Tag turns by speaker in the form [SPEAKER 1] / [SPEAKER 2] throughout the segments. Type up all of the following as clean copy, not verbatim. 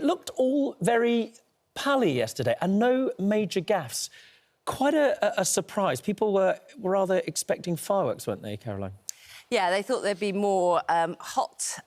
[SPEAKER 1] looked all very pally yesterday and no major gaffes. Quite a surprise. People were rather expecting fireworks, weren't they, Caroline?
[SPEAKER 2] Yeah, they thought there'd be more hot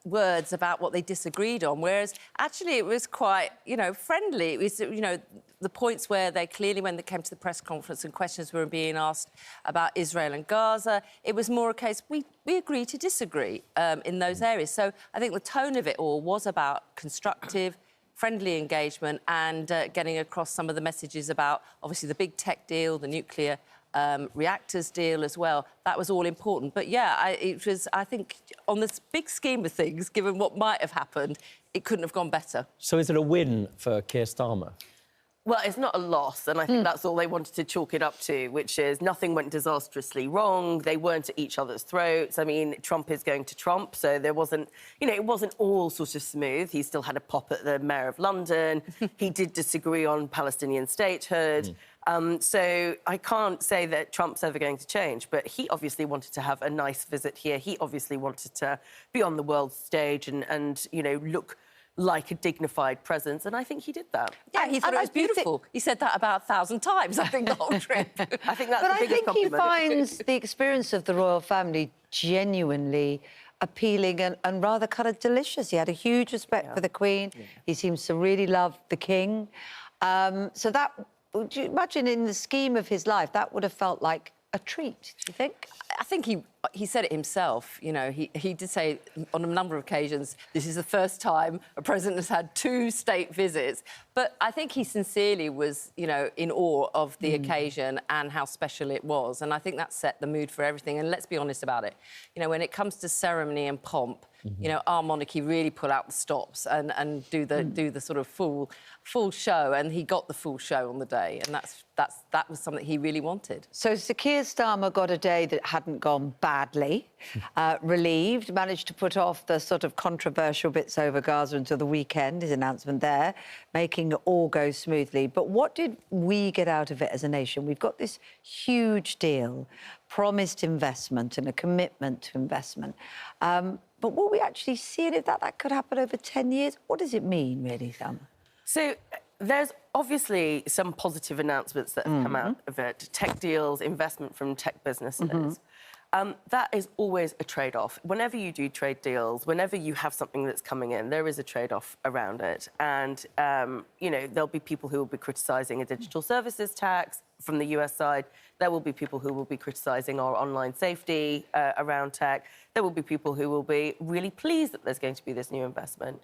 [SPEAKER 2] words about what they disagreed on, whereas actually it was quite, friendly. It was, the points where they clearly, when they came to the press conference and questions were being asked about Israel and Gaza, it was more a case, we agree to disagree in those areas. So I think the tone of it all was about constructive, friendly engagement and getting across some of the messages about, obviously, the big tech deal, the nuclear reactors deal as well. That was all important. But, yeah, I think, on this big scheme of things, given what might have happened, it couldn't have gone better.
[SPEAKER 1] So is it a win for Keir Starmer?
[SPEAKER 3] Well, it's not a loss, and I think that's all they wanted to chalk it up to, which is nothing went disastrously wrong. They weren't at each other's throats. I mean, Trump is going to Trump, so there wasn't, it wasn't all sort of smooth. He still had a pop at the Mayor of London. He did disagree on Palestinian statehood. So I can't say that Trump's ever going to change, but he obviously wanted to have a nice visit here. He obviously wanted to be on the world stage and look like a dignified presence, and I think he did that.
[SPEAKER 2] Yeah, he thought it was beautiful. He said that about 1,000 times, I think, the whole trip.
[SPEAKER 3] I think that's the biggest compliment.
[SPEAKER 4] But I think he finds the experience of the royal family genuinely appealing and rather kind of delicious. He had a huge respect for the Queen. Yeah. He seems to really love the King. So that, would you imagine, in the scheme of his life, that would have felt like a treat, do you think?
[SPEAKER 2] I think he said it himself. He did say on a number of occasions, this is the first time a president has had 2 state visits. But I think he sincerely was, in awe of the occasion and how special it was. And I think that set the mood for everything. And let's be honest about it. When it comes to ceremony and pomp, our monarchy really pull out the stops and do the sort of full show. And he got the full show on the day. And that was something he really wanted.
[SPEAKER 4] So Sir Keir Starmer got a day that hadn't gone badly, relieved, managed to put off the sort of controversial bits over Gaza until the weekend, his announcement there, making it all go smoothly. But what did we get out of it as a nation? We've got this huge deal, promised investment and a commitment to investment. But will we actually see it, if that could happen over 10 years? What does it mean, really, Sam?
[SPEAKER 3] So there's obviously some positive announcements that have come out of it. Tech deals, investment from tech businesses. That is always a trade-off. Whenever you do trade deals, whenever you have something that's coming in, there is a trade-off around it. And, there'll be people who will be criticising a digital services tax from the US side. There will be people who will be criticising our online safety around tech. There will be people who will be really pleased that there's going to be this new investment.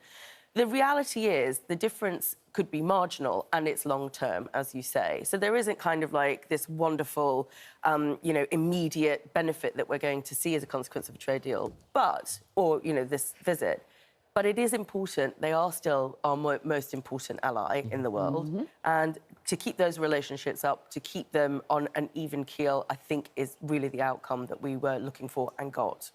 [SPEAKER 3] The reality is the difference could be marginal and it's long-term, as you say. So there isn't kind of like this wonderful, immediate benefit that we're going to see as a consequence of a trade deal, or this visit. But it is important. They are still our most important ally in the world. And to keep those relationships up, to keep them on an even keel, I think is really the outcome that we were looking for and got.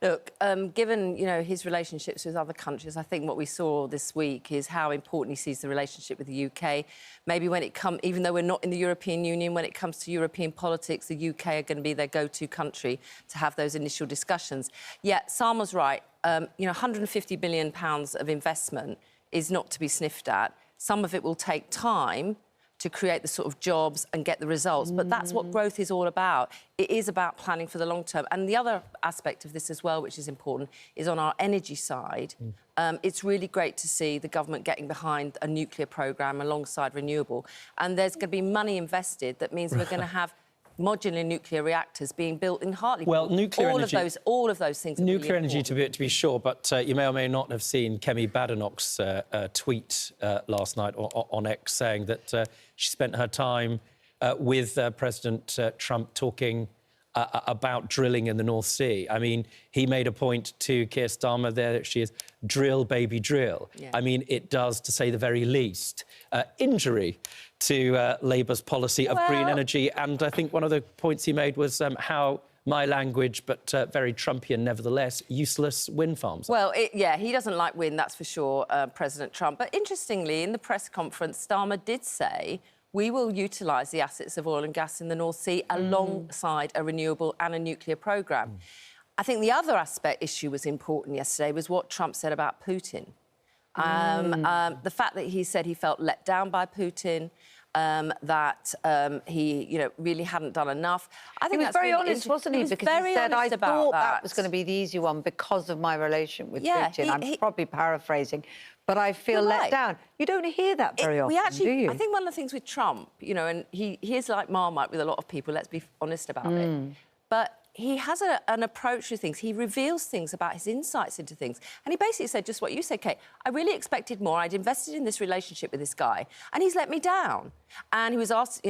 [SPEAKER 2] Look, given, his relationships with other countries, I think what we saw this week is how important he sees the relationship with the UK. Maybe when it comes, even though we're not in the European Union, when it comes to European politics, the UK are going to be their go-to country to have those initial discussions. Yet, Salma's right, £150 billion of investment is not to be sniffed at. Some of it will take time to create the sort of jobs and get the results. But that's what growth is all about. It is about planning for the long term. And the other aspect of this as well, which is important, is on our energy side. It's really great to see the government getting behind a nuclear programme alongside renewable. And there's going to be money invested that means we're going to have modular nuclear reactors being built in Hartlepool.
[SPEAKER 1] Well, nuclear energy...
[SPEAKER 2] all of those things are
[SPEAKER 1] nuclear
[SPEAKER 2] really
[SPEAKER 1] energy, to be sure, but you may or may not have seen Kemi Badenoch's tweet last night on X saying that she spent her time with President Trump talking about drilling in the North Sea. I mean, he made a point to Keir Starmer there that she is drill, baby, drill. Yeah. I mean, it does, to say the very least, injury to Labour's policy of green energy. And I think one of the points he made was how, my language, but very Trumpian nevertheless, useless wind farms.
[SPEAKER 2] Well, he doesn't like wind, that's for sure, President Trump. But interestingly, in the press conference, Starmer did say, we will utilise the assets of oil and gas in the North Sea alongside a renewable and a nuclear programme. I think the other issue was important yesterday was what Trump said about Putin. The fact that he said he felt let down by Putin, that he, really hadn't done enough. I think
[SPEAKER 4] he was very honest, wasn't he? Because he said, I thought that was going to be the easy one because of my relation with Putin. I'm probably paraphrasing, but I feel let down. You don't hear that very often, do you?
[SPEAKER 2] I think one of the things with Trump, and he is like Marmite with a lot of people, let's be honest about it. But he has an approach to things. He reveals things about his insights into things. And he basically said just what you said, Kate. I really expected more. I'd invested in this relationship with this guy, and he's let me down. And he was asked,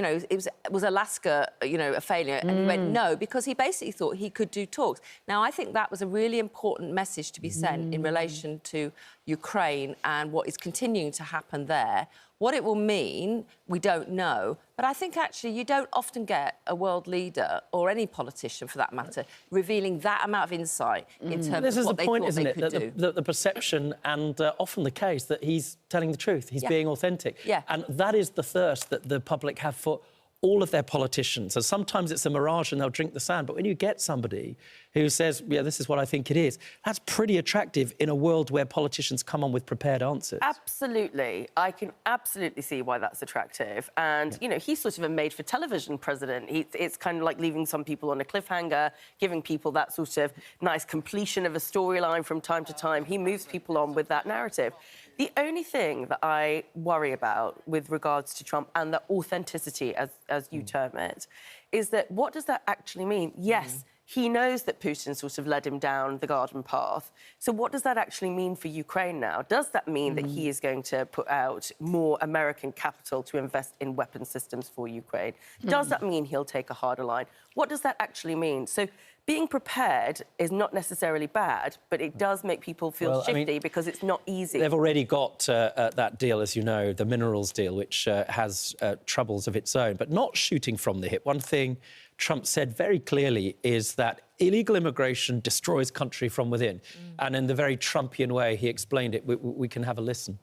[SPEAKER 2] was Alaska, a failure? And he went, no, because he basically thought he could do talks. Now, I think that was a really important message to be sent in relation to Ukraine and what is continuing to happen there. What it will mean, we don't know. But I think, actually, you don't often get a world leader, or any politician for that matter, revealing that amount of insight in terms of what they thought they could do.
[SPEAKER 1] The perception, and often the case, that he's telling the truth, he's being authentic.
[SPEAKER 2] Yeah.
[SPEAKER 1] And that is the thirst that the public have for all of their politicians. And sometimes it's a mirage and they'll drink the sand. But when you get somebody who says, yeah, this is what I think it is, that's pretty attractive in a world where politicians come on with prepared answers.
[SPEAKER 3] Absolutely. I can absolutely see why that's attractive. And, he's sort of a made-for-television president. It's kind of like leaving some people on a cliffhanger, giving people that sort of nice completion of a storyline from time to time. He moves people on with that narrative. The only thing that I worry about with regards to Trump and the authenticity, as you term it, is that what does that actually mean? Yes, he knows that Putin sort of led him down the garden path. So what does that actually mean for Ukraine now? Does that mean that he is going to put out more American capital to invest in weapon systems for Ukraine? Does that mean he'll take a harder line? What does that actually mean? So being prepared is not necessarily bad, but it does make people feel shifty because it's not easy.
[SPEAKER 1] They've already got that deal, as you know, the minerals deal, which has troubles of its own, but not shooting from the hip. One thing Trump said very clearly is that illegal immigration destroys country from within. And in the very Trumpian way he explained it, we can have a listen.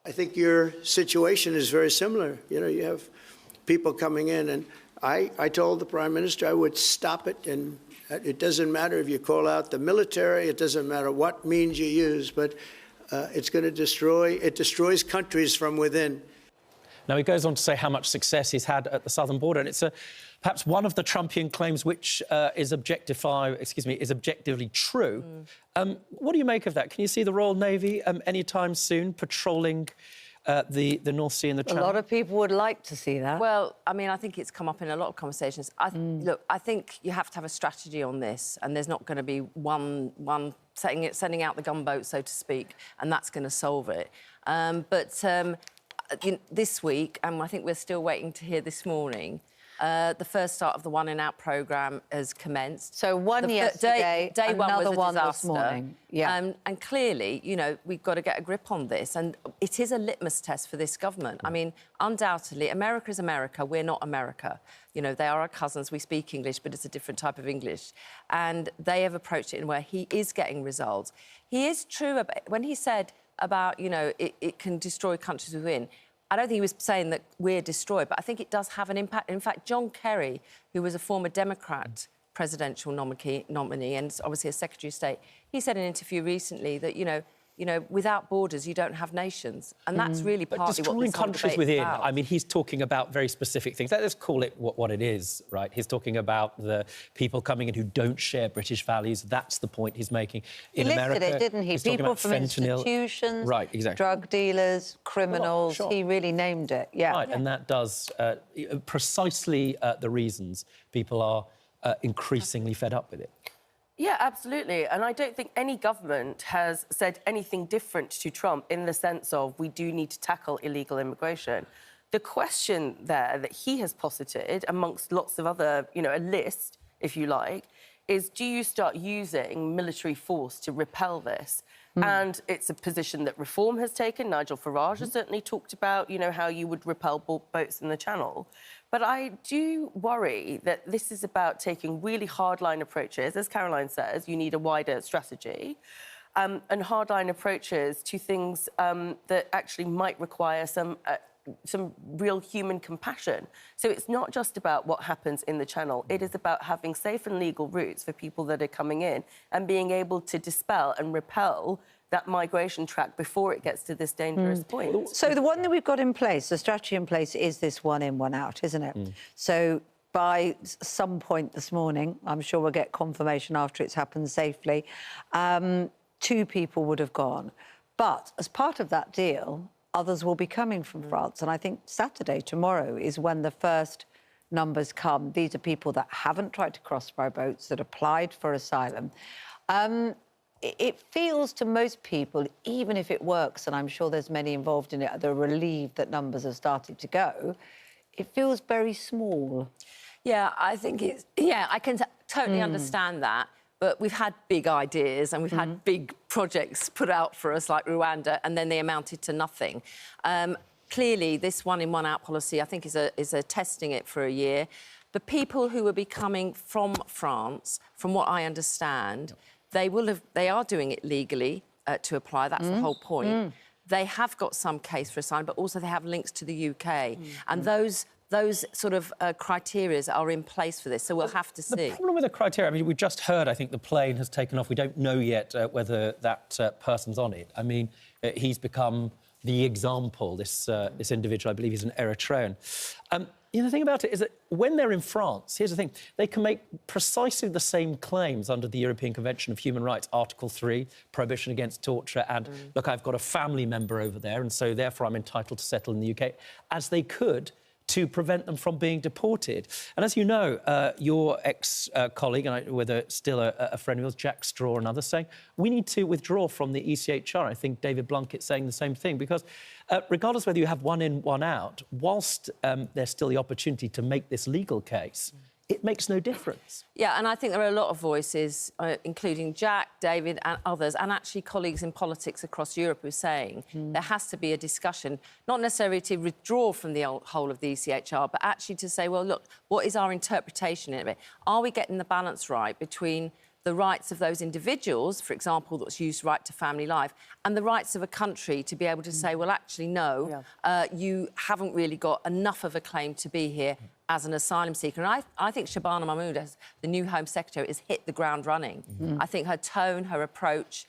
[SPEAKER 5] I think your situation is very similar. You have people coming in, and I told the Prime Minister I would stop it, and it doesn't matter if you call out the military, it doesn't matter what means you use, but it's going to destroys countries from within.
[SPEAKER 1] Now, he goes on to say how much success he's had at the southern border, and it's perhaps one of the Trumpian claims which is objectively true. What do you make of that? Can you see the Royal Navy anytime soon patrolling the North Sea and the Channel?
[SPEAKER 4] A lot of people would like to see that.
[SPEAKER 2] Well, I think it's come up in a lot of conversations. Look, I think you have to have a strategy on this, and there's not going to be one sending out the gunboat, so to speak, and that's going to solve it. This week, and I think we're still waiting to hear this morning, the first start of the One In Out programme has commenced.
[SPEAKER 4] So one yesterday,
[SPEAKER 2] day one
[SPEAKER 4] another
[SPEAKER 2] was a
[SPEAKER 4] one
[SPEAKER 2] disaster.
[SPEAKER 4] this morning. Yeah.
[SPEAKER 2] And clearly, we've got to get a grip on this. And it is a litmus test for this government. I mean, undoubtedly, America is America. We're not America. They are our cousins. We speak English, but it's a different type of English. And they have approached it in where he is getting results. He is true about, when he said about, it can destroy countries within, I don't think he was saying that we're destroyed, but I think it does have an impact. In fact, John Kerry, who was a former Democrat presidential nominee and obviously a Secretary of State, he said in an interview recently that, without borders, you don't have nations. And that's really partly what this whole
[SPEAKER 1] destroying countries within,
[SPEAKER 2] about.
[SPEAKER 1] I mean, he's talking about very specific things. Let's call it what it is, right? He's talking about the people coming in who don't share British values. That's the point he's making. In America,
[SPEAKER 4] listed it, didn't he? People from
[SPEAKER 1] fentanyl.
[SPEAKER 4] Institutions,
[SPEAKER 1] right, exactly.
[SPEAKER 4] drug dealers, criminals.
[SPEAKER 1] Sure.
[SPEAKER 4] He really named it, yeah.
[SPEAKER 1] Right, and that does precisely the reasons people are increasingly fed up with it.
[SPEAKER 3] Yeah, absolutely. And I don't think any government has said anything different to Trump in the sense of we do need to tackle illegal immigration. The question there that he has posited, amongst lots of other, a list, if you like, is do you start using military force to repel this? And it's a position that Reform has taken. Nigel Farage has certainly talked about, how you would repel boats in the Channel. But I do worry that this is about taking really hardline approaches. As Caroline says, you need a wider strategy. And hardline approaches to things that actually might require some real human compassion. So it's not just about what happens in the Channel. It is about having safe and legal routes for people that are coming in and being able to dispel and repel that migration track before it gets to this dangerous point.
[SPEAKER 4] So the one that we've got in place, the strategy in place, is this one in, one out, isn't it? So by some point this morning, I'm sure we'll get confirmation after it's happened safely, 2 people would have gone. But as part of that deal, others will be coming from France. And I think Saturday, tomorrow, is when the first numbers come. These are people that haven't tried to cross by boats, that applied for asylum. It feels to most people, even if it works, and I'm sure there's many involved in it, they're relieved that numbers have started to go, it feels very small.
[SPEAKER 2] Yeah, I think it's... Yeah, I can totally understand that. But we've had big ideas and we've had big projects put out for us, like Rwanda, and then they amounted to nothing. Clearly, this one-in, one-out policy, I think, is a testing it for a year. The people who will be coming from France, from what I understand, they are doing it legally to apply. That's the whole point. They have got some case for asylum, but also they have links to the UK. And those sort of criteria are in place for this, so we'll have to see.
[SPEAKER 1] The problem with the criteria, I mean, we just heard, I think, the plane has taken off. We don't know yet whether that person's on it. I mean, he's become the example, this individual, I believe he's an Eritrean. The thing about it is that when they're in France, here's the thing, they can make precisely the same claims under the European Convention of Human Rights, Article 3, prohibition against torture, and, look, I've got a family member over there, and so therefore I'm entitled to settle in the UK, as they could to prevent them from being deported. And as you know, your ex-colleague, and whether still a friend of yours, Jack Straw and others, saying we need to withdraw from the ECHR. I think David Blunkett's saying the same thing, because regardless whether you have one in, one out, whilst there's still the opportunity to make this legal case, it makes no difference.
[SPEAKER 2] Yeah, and I think there are a lot of voices, including Jack, David and others, and actually colleagues in politics across Europe who are saying there has to be a discussion, not necessarily to withdraw from the whole of the ECHR, but actually to say, well, look, what is our interpretation of it? Are we getting the balance right between the rights of those individuals, for example, that's used right to family life, and the rights of a country to be able to say, well, actually, no, you haven't really got enough of a claim to be here as an asylum seeker. And I think Shabana Mahmood, as the new Home Secretary, has hit the ground running. I think her tone, her approach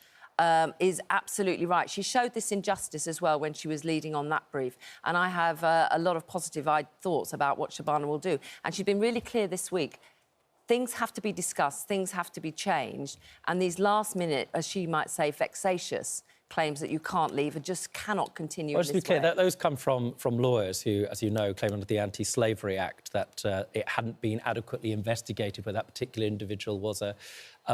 [SPEAKER 2] is absolutely right. She showed this injustice as well when she was leading on that brief. And I have a lot of positive thoughts about what Shabana will do. And she's been really clear this week. Things have to be discussed, things have to be changed, and these last-minute, as she might say, vexatious claims that you can't leave and just cannot continue.
[SPEAKER 1] Well, just to be clear, those come from lawyers who, as you know, claim under the Anti-Slavery Act that it hadn't been adequately investigated whether that particular individual was a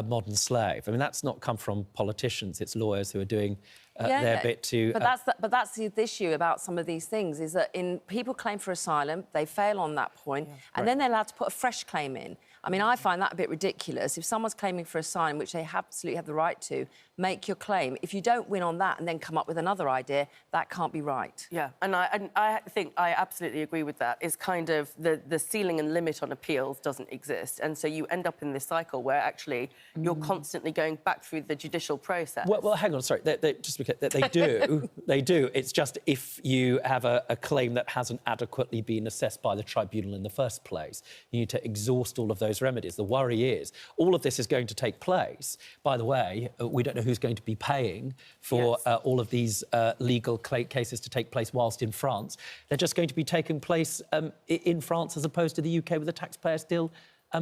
[SPEAKER 1] modern slave. I mean, that's not come from politicians. It's lawyers who are doing their bit to...
[SPEAKER 2] But that's the issue about some of these things, is that people claim for asylum, they fail on that point, and then they're allowed to put a fresh claim in. I mean, I find that a bit ridiculous. If someone's claiming for asylum, which they absolutely have the right to, make your claim. If you don't win on that and then come up with another idea, that can't be right.
[SPEAKER 3] Yeah, and I think I absolutely agree with that. It's kind of the ceiling and limit on appeals doesn't exist, and so you end up in this cycle where actually you're constantly going back through the judicial process.
[SPEAKER 1] Well, hang on, sorry. Just because they do, they do. It's just if you have a claim that hasn't adequately been assessed by the tribunal in the first place, you need to exhaust all of those remedies. The worry is all of this is going to take place. By the way, we don't know who's going to be paying for all of these legal cases to take place whilst in France. They're just going to be taking place in France as opposed to the UK, with the taxpayer still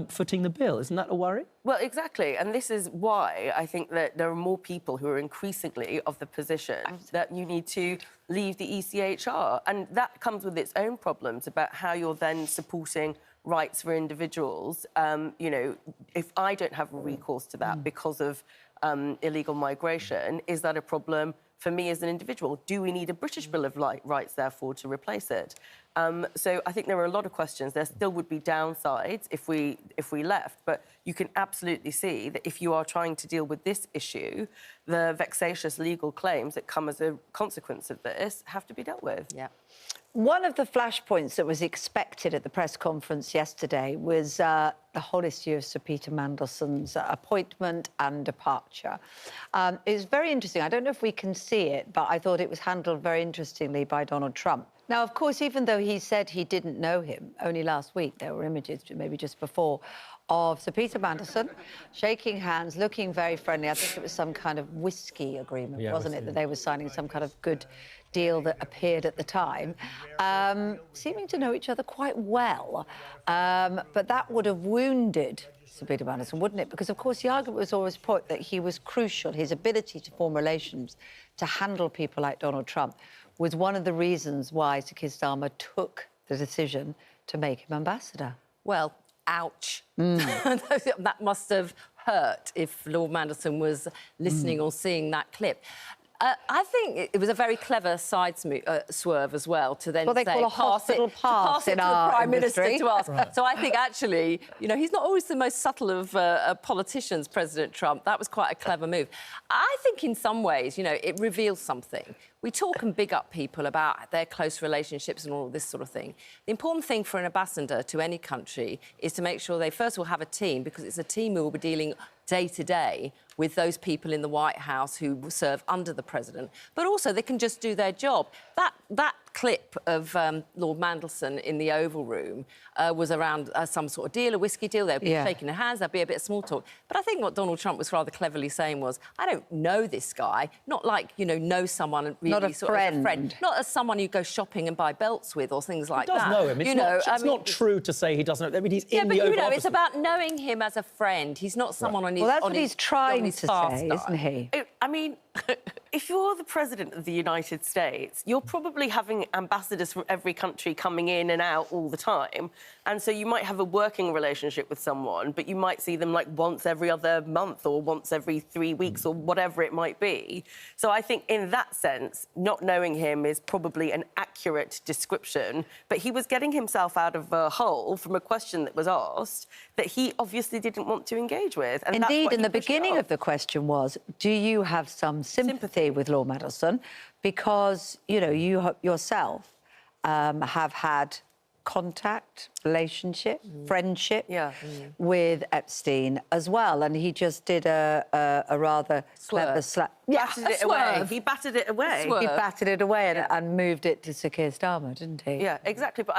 [SPEAKER 1] footing the bill. Isn't that a worry?
[SPEAKER 3] Well, exactly. And this is why I think that there are more people who are increasingly of the position that you need to leave the ECHR. And that comes with its own problems about how you're then supporting rights for individuals. You know, if I don't have recourse to that because of illegal migration, is that a problem for me as an individual? Do we need a British Bill of Rights, therefore, to replace it? So I think there are a lot of questions. There still would be downsides if we left, but you can absolutely see that if you are trying to deal with this issue, the vexatious legal claims that come as a consequence of this have to be dealt with.
[SPEAKER 2] Yeah.
[SPEAKER 4] One of the flashpoints that was expected at the press conference yesterday was the whole issue of Sir Peter Mandelson's appointment and departure. It was very interesting. I don't know if we can see it, but I thought it was handled very interestingly by Donald Trump. Now, of course, even though he said he didn't know him, only last week there were images, maybe just before, of Sir Peter Mandelson shaking hands, looking very friendly. I think it was some kind of whiskey agreement, wasn't it, that they were signing, some kind of good deal that appeared at the time, seeming to know each other quite well. But that would have wounded Sir Peter Mandelson, wouldn't it? Because, of course, the argument was always put that he was crucial, his ability to form relations, to handle people like Donald Trump, was one of the reasons why Sir Keir Starmer took the decision to make him ambassador.
[SPEAKER 2] Well, ouch. That must have hurt if Lord Mandelson was listening or seeing that clip. I think it was a very clever side swerve as well to then
[SPEAKER 4] they call a hospital pass in our
[SPEAKER 2] Prime
[SPEAKER 4] industry.
[SPEAKER 2] Minister to us. Right. So I think actually, you know, he's not always the most subtle of politicians, President Trump. That was quite a clever move. I think in some ways, you know, it reveals something. We talk and big up people about their close relationships and all this sort of thing. The important thing for an ambassador to any country is to make sure they first of all have a team, because it's a team who will be dealing day to day with those people in the White House who serve under the president, but also they can just do their job. That clip of Lord Mandelson in the Oval Room was around some sort of deal, a whiskey deal. They'd be shaking their hands, there'd be a bit of small talk. But I think what Donald Trump was rather cleverly saying was, I don't know this guy, not like, you know someone really
[SPEAKER 4] not a
[SPEAKER 2] sort
[SPEAKER 4] friend.
[SPEAKER 2] of a friend, not as someone you go shopping and buy belts with or things like that.
[SPEAKER 1] He does know him. It's not true to say he doesn't know. I mean, he's in the Oval
[SPEAKER 2] but
[SPEAKER 1] Office.
[SPEAKER 2] it's about knowing him as a friend. He's not someone on his.
[SPEAKER 4] Well, that's what he's trying to
[SPEAKER 2] fast
[SPEAKER 4] say, isn't he?
[SPEAKER 3] I mean, if you're the president of the United States, you're probably having ambassadors from every country coming in and out all the time. And so you might have a working relationship with someone, but you might see them like once every other month or once every 3 weeks or whatever it might be. So I think in that sense, not knowing him is probably an accurate description. But he was getting himself out of a hole from a question that was asked that he obviously didn't want to engage with. And
[SPEAKER 4] indeed, and the beginning of the question was, do you have some sympathy with Lord Mandelson? Because, you know, you yourself have had contact, relationship, friendship with Epstein as well. And he just did a rather clever slap.
[SPEAKER 3] Batted it away. He batted it away.
[SPEAKER 4] He batted it away and moved it to Sir Keir Starmer, didn't he?
[SPEAKER 3] Yeah, exactly. But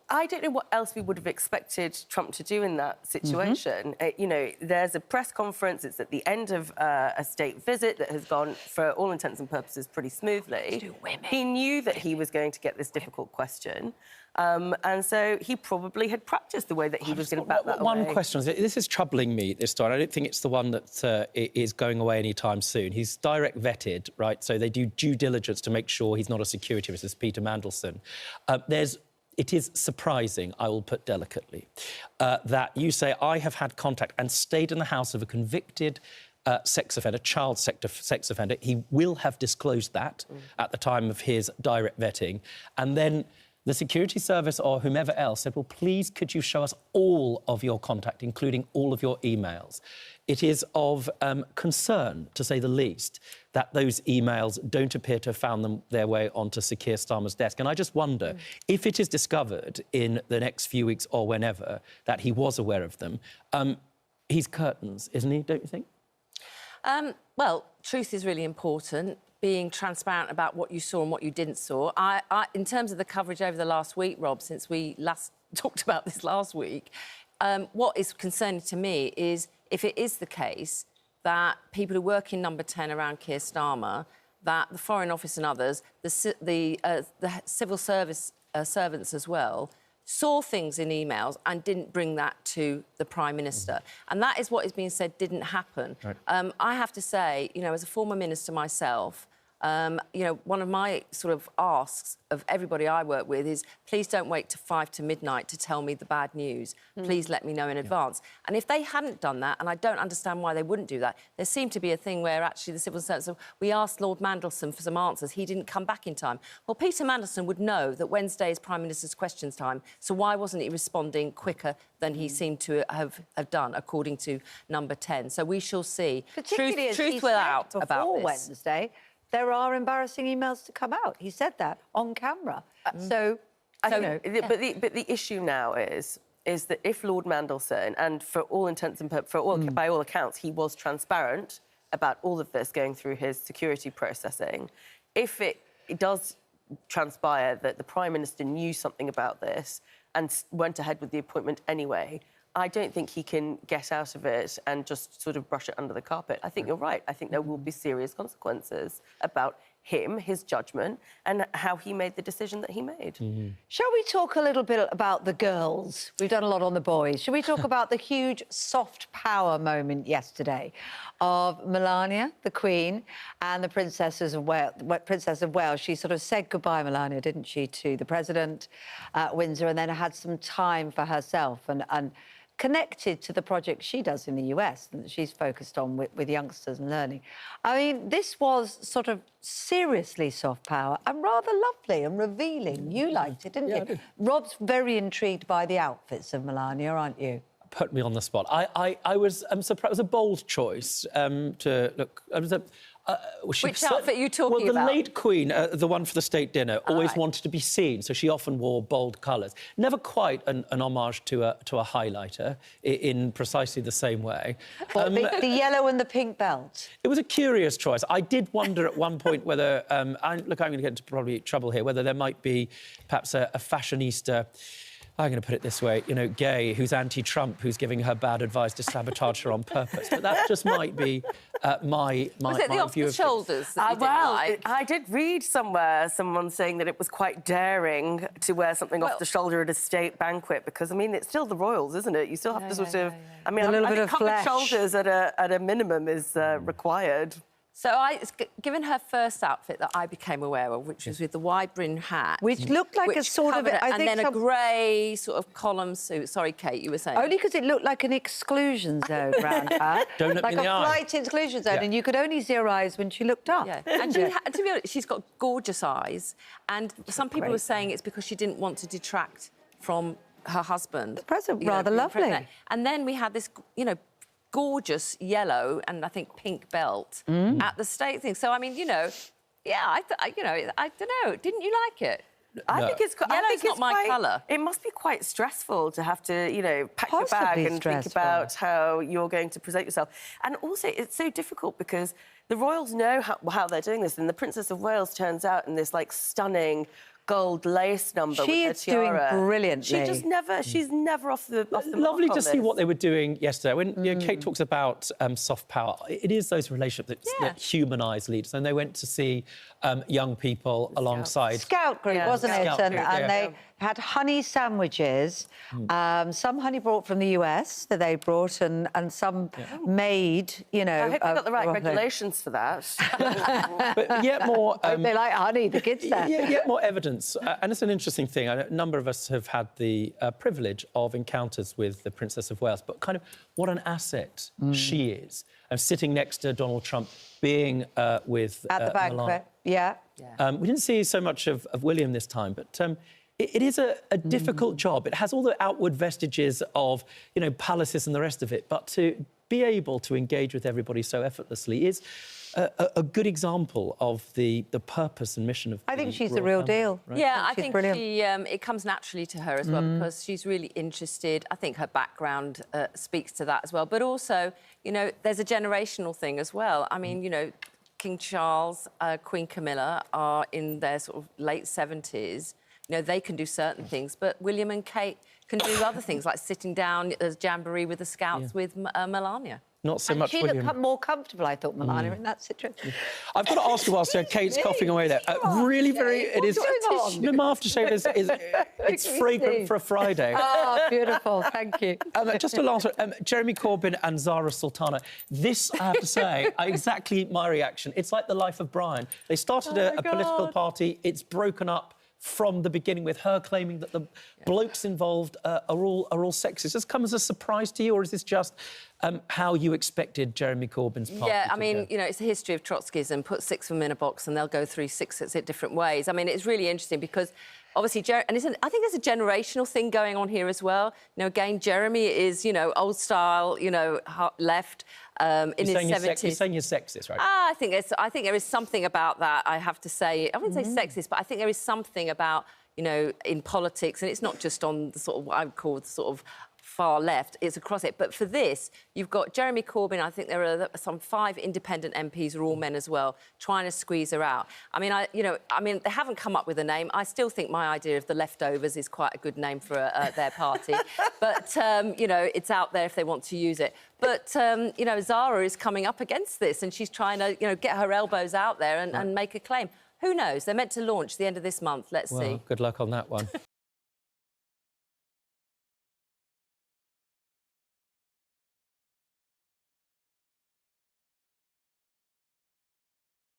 [SPEAKER 3] I don't know what else we would have expected Trump to do in that situation. You know, there's a press conference. It's at the end of a state visit that has gone, for all intents and purposes, pretty smoothly. He knew that he was going to get this difficult question. And so he probably had practised the way that he was going to bat that away.
[SPEAKER 1] One question. This is troubling me, this story. I don't think it's the one that is going away anytime soon. He's direct vetted, right? So they do due diligence to make sure he's not a security risk, as Peter Mandelson. It is surprising, I will put delicately, that you say, I have had contact and stayed in the house of a convicted sex offender, child sex offender. He will have disclosed that at the time of his direct vetting. And then the security service or whomever else said, well, please, could you show us all of your contact, including all of your emails? It is of concern, to say the least, that those emails don't appear to have found their way onto Sir Keir Starmer's desk. And I just wonder, if it is discovered in the next few weeks or whenever that he was aware of them, he's curtains, isn't he, don't you think?
[SPEAKER 2] Well, truth is really important. Being transparent about what you saw and what you didn't saw. In terms of the coverage over the last week, Rob, since we last talked about this last week, what is concerning to me is if it is the case that people who work in Number 10 around Keir Starmer, that the Foreign Office and others, the civil service servants as well, saw things in emails and didn't bring that to the Prime Minister. And that is what is being said didn't happen. Right. I have to say, you know, as a former minister myself, you know, one of my sort of asks of everybody I work with is, please don't wait to 5 to midnight to tell me the bad news. Please let me know in advance. And if they hadn't done that, and I don't understand why they wouldn't do that, there seemed to be a thing where actually the civil service, we asked Lord Mandelson for some answers, he didn't come back in time. Well, Peter Mandelson would know that Wednesday is Prime Minister's questions time, so why wasn't he responding quicker than he seemed to have done, according to Number 10? So we shall see.
[SPEAKER 4] Particularly
[SPEAKER 2] truth will out about this.
[SPEAKER 4] Wednesday, there are embarrassing emails to come out. He said that on camera. But the issue now is that if Lord Mandelson, and for all intents and purposes, by all accounts, he was transparent about all of this going through his security processing, if it does
[SPEAKER 3] transpire that the Prime Minister knew something about this and went ahead with the appointment anyway, I don't think he can get out of it and just sort of brush it under the carpet. I think you're right. I think there will be serious consequences about him, his judgment, and how he made the decision that he made.
[SPEAKER 4] Shall we talk a little bit about the girls? We've done a lot on the boys. Shall we talk about the huge soft power moment yesterday of Melania, the Queen, and the Princess of Wales? She sort of said goodbye, Melania, didn't she, to the President at Windsor, and then had some time for herself and connected to the project she does in the US that she's focused on with youngsters and learning. I mean, this was sort of seriously soft power and rather lovely and revealing. You liked it, didn't you?
[SPEAKER 1] I did.
[SPEAKER 4] Rob's very intrigued by the outfits of Melania, aren't you?
[SPEAKER 1] Put me on the spot. I was surprised. It was a bold choice to look.
[SPEAKER 2] Which outfit are you talking
[SPEAKER 1] about? Well, the
[SPEAKER 2] about?
[SPEAKER 1] late Queen, the one for the state dinner, always wanted to be seen, so she often wore bold colours. Never quite an homage to a highlighter in precisely the same way.
[SPEAKER 4] The yellow and the pink belt.
[SPEAKER 1] It was a curious choice. I did wonder at one point whether, I'm going to get into probably trouble here, whether there might be perhaps a fashionista. I'm going to put it this way, gay, who's anti-Trump, who's giving her bad advice to sabotage her on purpose. But that just might be my
[SPEAKER 2] Was it the off the shoulders that you didn't like?
[SPEAKER 3] I did read somewhere someone saying that it was quite daring to wear something off the shoulder at a state banquet because, I mean, it's still the royals, isn't it? You still have to sort of... I mean,
[SPEAKER 4] a little bit
[SPEAKER 3] I
[SPEAKER 4] of
[SPEAKER 3] think covered
[SPEAKER 4] flesh.
[SPEAKER 3] shoulders at a minimum is required.
[SPEAKER 2] So given her first outfit that I became aware of, which was with the wide brim hat...
[SPEAKER 4] Which looked like a sort of...
[SPEAKER 2] and then a grey sort of column suit. Sorry, Kate, you were saying...
[SPEAKER 4] Only because it looked like an exclusion zone around her.
[SPEAKER 1] Don't look me in the eye.
[SPEAKER 4] Like a flight exclusion zone, and you could only see her eyes when she looked up.
[SPEAKER 2] Yeah, and to be honest, she's got gorgeous eyes, and some people were saying it's because she didn't want to detract from her husband.
[SPEAKER 4] The present, rather lovely.
[SPEAKER 2] And then we had this, gorgeous yellow and I think pink belt at the state thing. So I mean, I don't know. Didn't you like it?
[SPEAKER 3] I think it's
[SPEAKER 2] Yellow's not my colour.
[SPEAKER 3] It must be quite stressful to have to, pack your
[SPEAKER 4] Possibly
[SPEAKER 3] bag and
[SPEAKER 4] stressful.
[SPEAKER 3] think about how you're going to present yourself. And also, it's so difficult because the royals know how they're doing this, and the Princess of Wales turns out in this stunning gold lace number with her tiara.
[SPEAKER 4] Doing brilliantly.
[SPEAKER 3] She's never off the
[SPEAKER 1] Lovely
[SPEAKER 3] mark
[SPEAKER 1] to
[SPEAKER 3] on
[SPEAKER 1] see
[SPEAKER 3] this.
[SPEAKER 1] what they were doing yesterday. When Kate talks about soft power, it is those relationships that humanise leaders. And they went to see young people alongside...
[SPEAKER 4] Scout group, wasn't it?
[SPEAKER 1] Scout
[SPEAKER 4] And
[SPEAKER 1] group, yeah.
[SPEAKER 4] they had honey sandwiches, some honey brought from the US that they brought, and some made,
[SPEAKER 3] I hope they got the right regulations for that.
[SPEAKER 1] But yet more...
[SPEAKER 4] they like honey, the kids there.
[SPEAKER 1] Yet more evidence. And it's an interesting thing. A number of us have had the privilege of encounters with the Princess of Wales, but kind of what an asset she is. And sitting next to Donald Trump, being with
[SPEAKER 4] At the banquet,
[SPEAKER 1] Melania. We didn't see so much of William this time, but it is a difficult job. It has all the outward vestiges of, palaces and the rest of it, but to be able to engage with everybody so effortlessly is a good example of the purpose and mission of
[SPEAKER 4] I think
[SPEAKER 1] the
[SPEAKER 4] she's the
[SPEAKER 1] royal
[SPEAKER 4] real
[SPEAKER 1] family,
[SPEAKER 4] deal.
[SPEAKER 1] right?
[SPEAKER 2] Yeah, I
[SPEAKER 4] She's
[SPEAKER 2] think
[SPEAKER 4] brilliant.
[SPEAKER 2] it comes naturally to her as well because she's really interested. I think her background speaks to that as well. But also, there's a generational thing as well. I mean, King Charles, Queen Camilla are in their sort of late 70s. They can do certain things, but William and Kate can do other things, like sitting down at a jamboree with the Scouts with Melania.
[SPEAKER 1] Not so much
[SPEAKER 4] She
[SPEAKER 1] William.
[SPEAKER 4] looked more comfortable, I thought, Melania, in that situation.
[SPEAKER 1] I've got to ask you whilst Kate's coughing away there. Really very... It is...
[SPEAKER 4] What's going on?
[SPEAKER 1] My aftershave is it's fragrant for a Friday.
[SPEAKER 4] Oh, beautiful, thank you.
[SPEAKER 1] Just a last one. Jeremy Corbyn and Zara Sultana. This, I have to say, exactly my reaction. It's like the life of Brian. They started a political party. It's broken up from the beginning with her claiming that the blokes involved are all sexist. Does this come as a surprise to you, or is this just how you expected Jeremy Corbyn's party
[SPEAKER 2] Yeah, I
[SPEAKER 1] to
[SPEAKER 2] mean,
[SPEAKER 1] go?
[SPEAKER 2] it's a history of Trotskyism. Put six of them in a box and they'll go through six at different ways. I mean, it's really interesting because obviously, I think there's a generational thing going on here as well. Again, Jeremy is, old style, left in his 70s.
[SPEAKER 1] You're saying you're sexist, right?
[SPEAKER 2] I think there is something about that, I have to say. I wouldn't say sexist, but I think there is something about, in politics, and it's not just on the sort of what I would call the sort of far left. It's across it. But for this, you've got Jeremy Corbyn. I think there are some 5 independent MPs who are all men as well, trying to squeeze her out. I mean, they haven't come up with a name. I still think my idea of the leftovers is quite a good name for their party. But, you know, it's out there if they want to use it. But, you know, Zara is coming up against this and she's trying to, you know, get her elbows out there and make a claim. Who knows? They're meant to launch the end of this month. Let's see.
[SPEAKER 1] Good luck on that one.